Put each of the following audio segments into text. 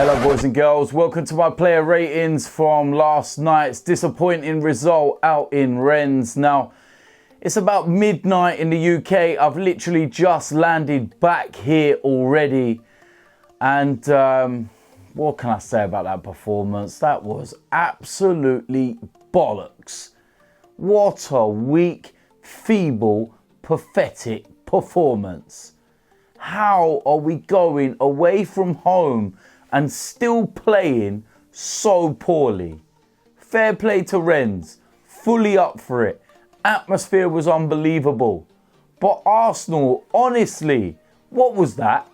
Hello boys and girls, welcome to my player ratings from last night's disappointing result out in Rennes. Now, it's about midnight in the UK. I've literally just landed back here already. And what can I say about that performance? That was absolutely bollocks. What a weak, feeble, pathetic performance. How are we going away from home and still playing so poorly? Fair play to Rennes, fully up for it. Atmosphere was unbelievable. But Arsenal, honestly, what was that?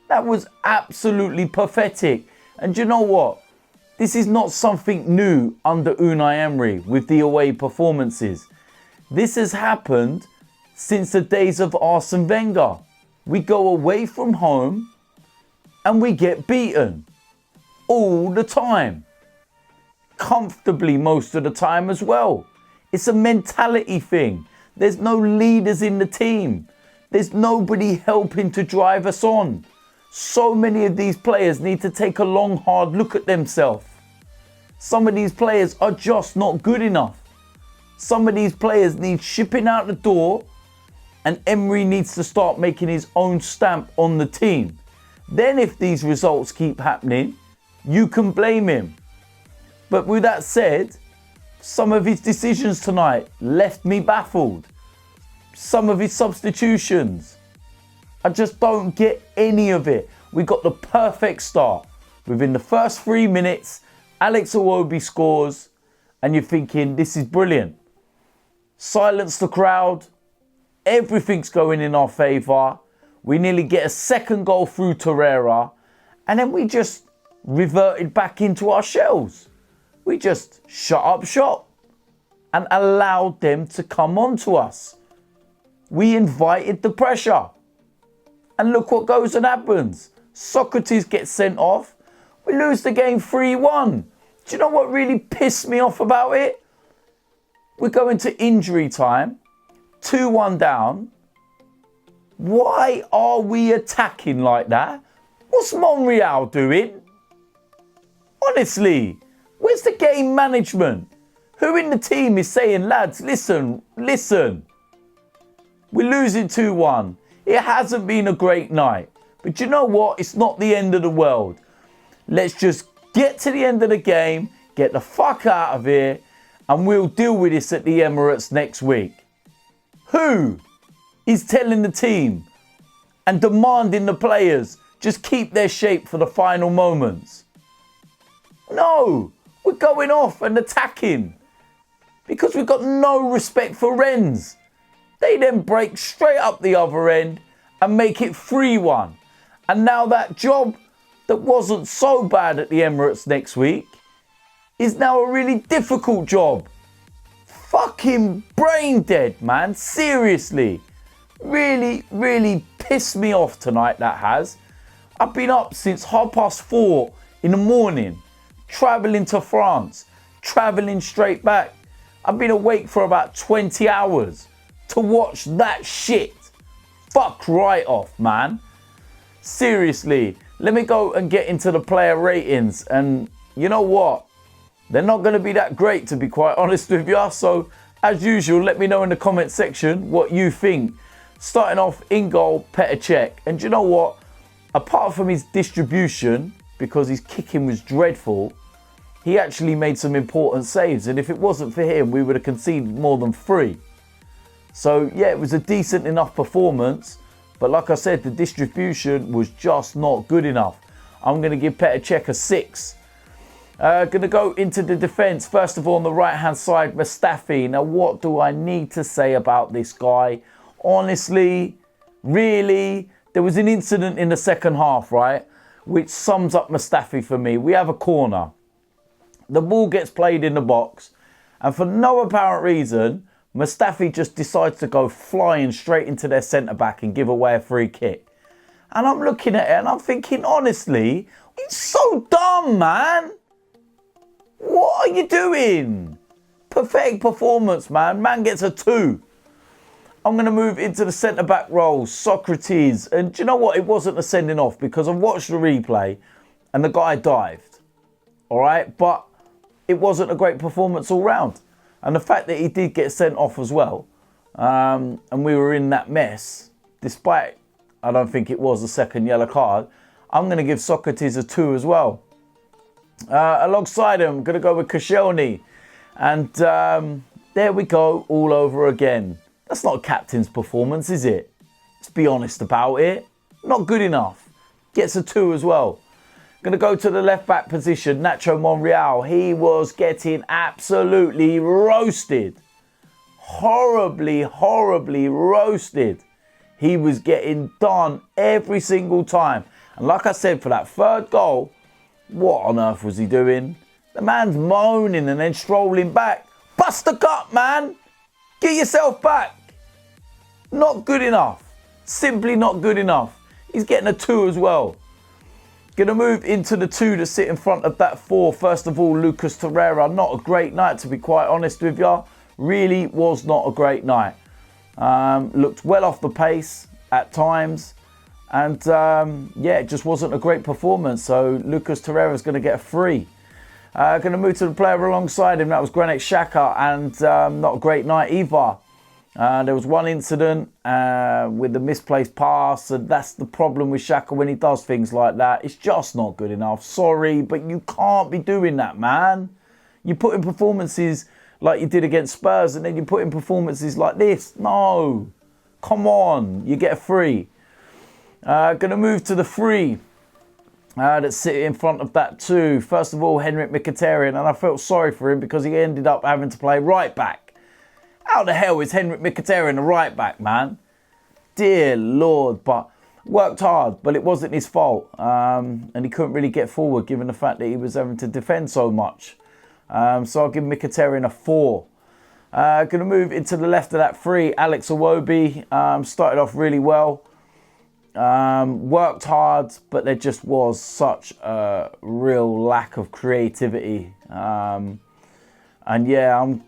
That was absolutely pathetic. And you know what? This is not something new under Unai Emery with the away performances. This has happened since the days of Arsene Wenger. We go away from home and we get beaten all the time. Comfortably most of the time as well. It's a mentality thing. There's no leaders in the team. There's nobody helping to drive us on. So many of these players need to take a long, hard look at themselves. Some of these players are just not good enough. Some of these players need shipping out the door, and Emery needs to start making his own stamp on the team. Then if these results keep happening, you can blame him. But with that said, some of his decisions tonight left me baffled. Some of his substitutions, I just don't get any of it. We got the perfect start. Within the first 3 minutes, Alex Iwobi scores, and you're thinking, this is brilliant. Silence the crowd. Everything's going in our favour. We nearly get a second goal through Torreira, and then we just reverted back into our shells. We just shut up shop and allowed them to come on to us. We invited the pressure. And look what goes and happens. Sokratis gets sent off. We lose the game 3-1. Do you know what really pissed me off about it? We go into injury time. 2-1 down. Why are we attacking like that? What's Monreal doing? Honestly, where's the game management? Who in the team is saying, lads, listen. We're losing 2-1. It hasn't been a great night. But you know what? It's not the end of the world. Let's just get to the end of the game, get the fuck out of here, and we'll deal with this at the Emirates next week. Who is telling the team and demanding the players just keep their shape for the final moments? No, we're going off and attacking because we've got no respect for Rennes. They then break straight up the other end and make it 3-1. And now that job that wasn't so bad at the Emirates next week is now a really difficult job. Fucking brain dead, man. Seriously. Really, really pissed me off tonight, that has. I've been up since 4:30 in the morning, travelling to France, travelling straight back. I've been awake for about 20 hours to watch that shit. Fuck right off, man. Seriously, let me go and get into the player ratings. And you know what? They're not going to be that great, to be quite honest with you. So, as usual, let me know in the comment section what you think. Starting off in goal, Cech. And you know what? Apart from his distribution, because his kicking was dreadful, he actually made some important saves. And if it wasn't for him, we would have conceded more than 3. So, yeah, it was a decent enough performance. But like I said, the distribution was just not good enough. I'm going to give Cech a 6. Going to go into the defence. First of all, on the right-hand side, Mustafi. Now, what do I need to say about this guy? Honestly, really, there was an incident in the second half, right? Which sums up Mustafi for me. We have a corner. The ball gets played in the box. And for no apparent reason, Mustafi just decides to go flying straight into their centre-back and give away a free kick. And I'm looking at it and I'm thinking, honestly, it's so dumb, man. What are you doing? Pathetic performance, man. Man gets a 2. I'm going to move into the centre-back role, Sokratis. And do you know what? It wasn't a sending off because I've watched the replay and the guy dived. All right, but it wasn't a great performance all round. And the fact that he did get sent off as well, and we were in that mess, despite I don't think it was a second yellow card, I'm going to give Sokratis a 2 as well. Alongside him, I'm going to go with Koscielny. And there we go, all over again. That's not a captain's performance, is it? Let's be honest about it. Not good enough. Gets a 2 as well. Going to go to the left-back position, Nacho Monreal. He was getting absolutely roasted. Horribly, horribly roasted. He was getting done every single time. And like I said, for that third goal, what on earth was he doing? The man's moaning and then strolling back. Bust the gut, man. Get yourself back. Not good enough. Simply not good enough. He's getting a 2 as well. Going to move into the 2 to sit in front of that 4. First of all, Lucas Torreira. Not a great night, to be quite honest with you. Really was not a great night. Looked well off the pace at times. And yeah, it just wasn't a great performance. So Lucas Torreira is going to get a 3. Going to move to the player alongside him. That was Xhaka, and not a great night either. There was one incident with the misplaced pass, and that's the problem with Xhaka when he does things like that. It's just not good enough. Sorry, but you can't be doing that, man. You put in performances like you did against Spurs, and then you put in performances like this. No. Come on. You get a 3. Going to move to the 3. That sit in front of that 2. First of all, Henrik Mkhitaryan, and I felt sorry for him because he ended up having to play right back. How the hell is Henrik Mkhitaryan a right back, man? Dear Lord, but worked hard, but it wasn't his fault. And he couldn't really get forward given the fact that he was having to defend so much. So I'll give Mkhitaryan a 4. Going to move into the left of that 3. Alex Iwobi started off really well. Worked hard, but there just was such a real lack of creativity. And yeah, I'm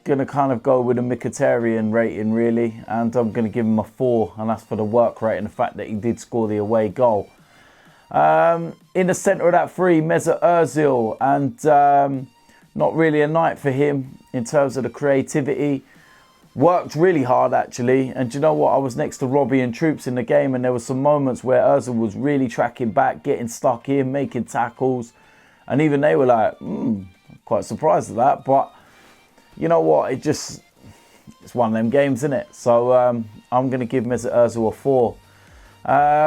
going to kind of go with a Mkhitaryan rating, really. And I'm going to give him a 4. And that's for the work rate and the fact that he did score the away goal. In the centre of that 3, Mesut Ozil. And not really a night for him in terms of the creativity. Worked really hard, actually. And do you know what? I was next to Robbie and Troops in the game, and there were some moments where Ozil was really tracking back, getting stuck in, making tackles. And even they were like, quite surprised at that. But you know what? It's one of them games, isn't it? So I'm going to give Mesut Ozil a 4.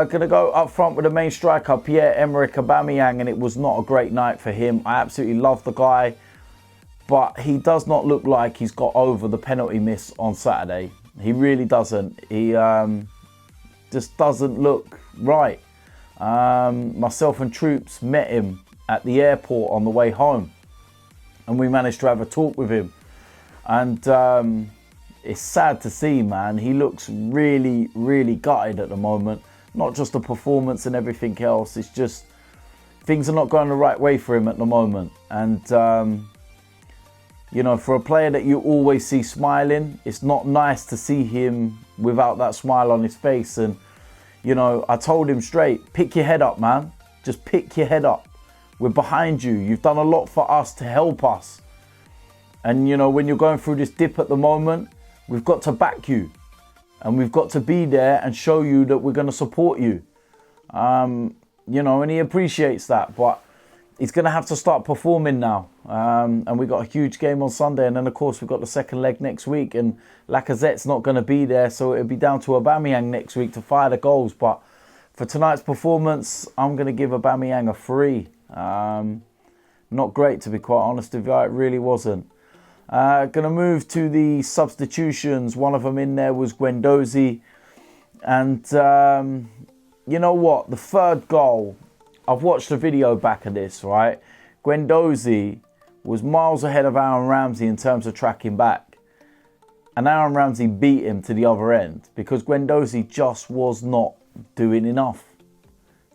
Going to go up front with the main striker, Pierre-Emerick Aubameyang, and it was not a great night for him. I absolutely love the guy. But he does not look like he's got over the penalty miss on Saturday. He really doesn't. He just doesn't look right. Myself and Troops met him at the airport on the way home. And we managed to have a talk with him. And it's sad to see, man. He looks really, really gutted at the moment. Not just the performance and everything else. It's just things are not going the right way for him at the moment. And you know, for a player that you always see smiling, it's not nice to see him without that smile on his face. And, you know, I told him straight, pick your head up, man. Just pick your head up. We're behind you. You've done a lot for us to help us. And, you know, when you're going through this dip at the moment, we've got to back you. And we've got to be there and show you that we're going to support you. You know, and he appreciates that. But he's going to have to start performing now. And we've got a huge game on Sunday. And then, of course, we've got the second leg next week. And Lacazette's not going to be there. So it'll be down to Aubameyang next week to fire the goals. But for tonight's performance, I'm going to give Aubameyang a 3. Not great, to be quite honest with you. It really wasn't. Going to move to the substitutions. One of them in there was Guendouzi. And you know what? The third goal, I've watched a video back of this, right? Guendouzi was miles ahead of Aaron Ramsey in terms of tracking back. And Aaron Ramsey beat him to the other end because Guendouzi just was not doing enough.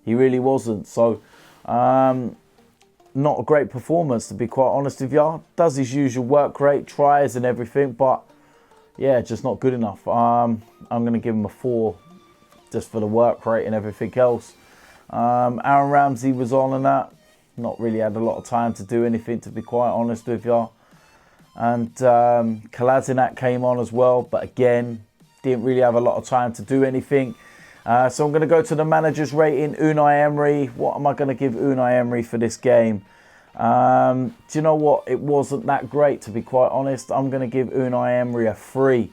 He really wasn't. So, not a great performance, to be quite honest with you. Does his usual work rate, tries and everything, but yeah, just not good enough. I'm going to give him a 4 just for the work rate and everything else. Aaron Ramsey was on and that. Not really had a lot of time to do anything, to be quite honest with you. And Kolasinac came on as well, but again, didn't really have a lot of time to do anything. So I'm going to go to the manager's rating, Unai Emery. What am I going to give Unai Emery for this game? Do you know what? It wasn't that great, to be quite honest. I'm going to give Unai Emery a 3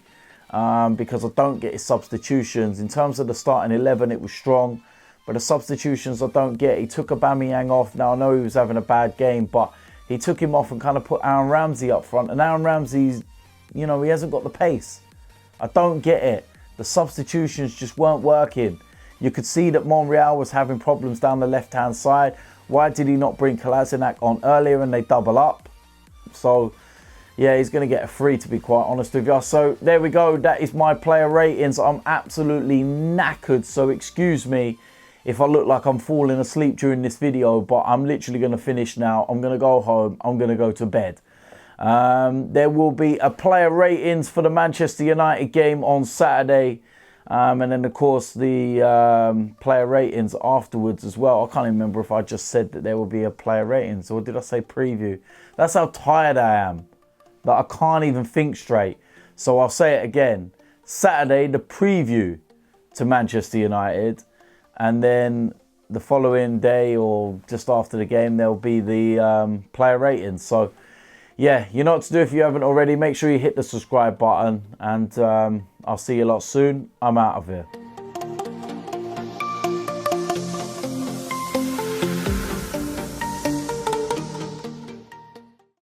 because I don't get his substitutions. In terms of the starting 11, it was strong, but the substitutions I don't get. He took Aubameyang off. Now, I know he was having a bad game, but he took him off and kind of put Aaron Ramsey up front. And Aaron Ramsey's, he hasn't got the pace. I don't get it. The substitutions just weren't working. You could see that Monreal was having problems down the left-hand side. Why did he not bring Kolasinac on earlier and they double up? So, yeah, he's going to get a 3, to be quite honest with you. So, there we go. That is my player ratings. I'm absolutely knackered, so excuse me if I look like I'm falling asleep during this video, but I'm literally going to finish now. I'm going to go home. I'm going to go to bed. There will be a player ratings for the Manchester United game on Saturday. And then, of course, the player ratings afterwards as well. I can't even remember if I just said that there will be a player ratings or did I say preview. That's how tired I am, that I can't even think straight. So I'll say it again. Saturday, the preview to Manchester United. And then the following day or just after the game, there'll be the player ratings. So, yeah, you know what to do if you haven't already. Make sure you hit the subscribe button and I'll see you a lot soon. I'm out of here.